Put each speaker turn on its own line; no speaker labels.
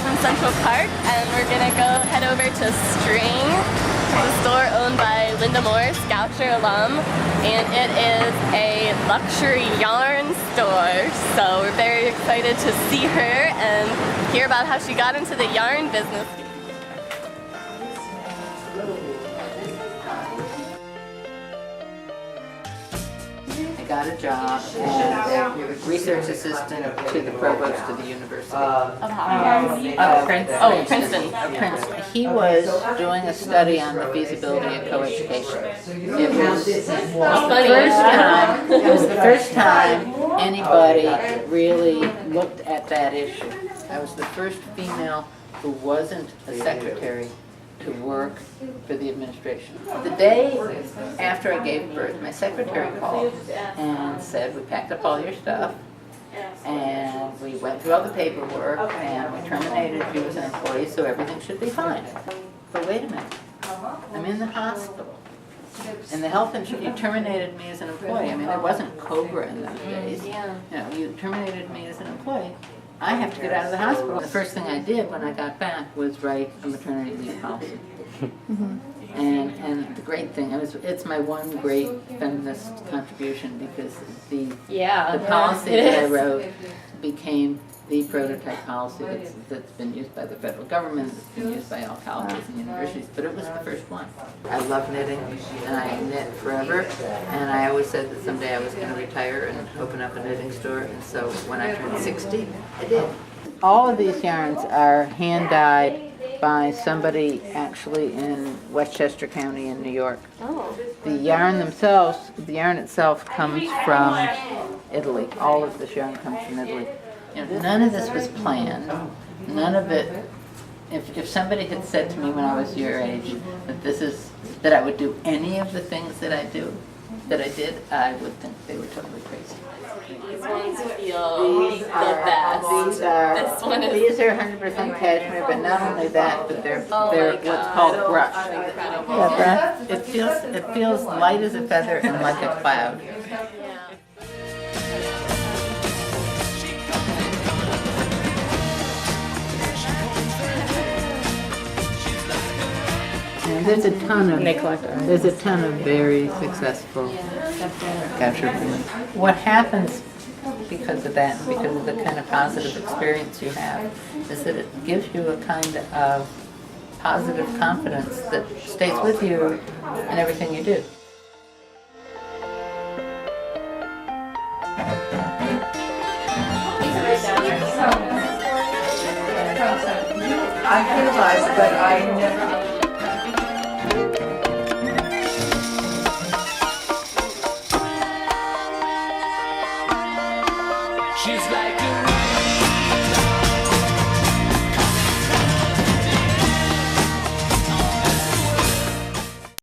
from Central Park, and we're gonna go head over to String, the store owned by Linda Morse, Goucher alum, and it is a luxury yarn store. So we're very excited to see her and hear about how she got into the yarn business.
I got a job as research assistant to the provost of the university.
Princeton.
Princeton. He was doing a study on the feasibility of coeducation. It was the first time anybody really looked at that issue. I was the first female who wasn't a secretary to work for the administration. The day after I gave birth, my secretary called and said, we packed up all your stuff and we went through all the paperwork and we terminated you as an employee, so everything should be fine. But wait a minute, I'm in the hospital. And the health insurance, you terminated me as an employee. I mean, there wasn't COBRA in those days. You terminated me as an employee. I have to get out of the hospital. The first thing I did when I got back was write a maternity leave policy. And the great thing, it's my one great feminist contribution because the policy that I wrote became the prototype policy that's been used by the federal government, that's been used by all colleges and universities, but it was the first one. I love knitting, and I knit forever, and I always said that someday I was going to retire and open up a knitting store, and so when I turned 60, I did. All of these yarns are hand-dyed by somebody actually in Westchester County in New York. The yarn itself comes from Italy. All of this yarn comes from Italy. None of this was planned. None of it. If somebody had said to me when I was your age that I would do any of the things that I did, I would think they were totally crazy.
These ones feel the best.
These are 100% cashmere, but not only that, but they're what's called brush. Brush. It feels light as a feather and like a cloud. And there's a ton of very successful capture. What happens because of that, and because of the kind of positive experience you have, is that it gives you a kind of positive confidence that stays with you in everything you do.
I realized that I never
She's like a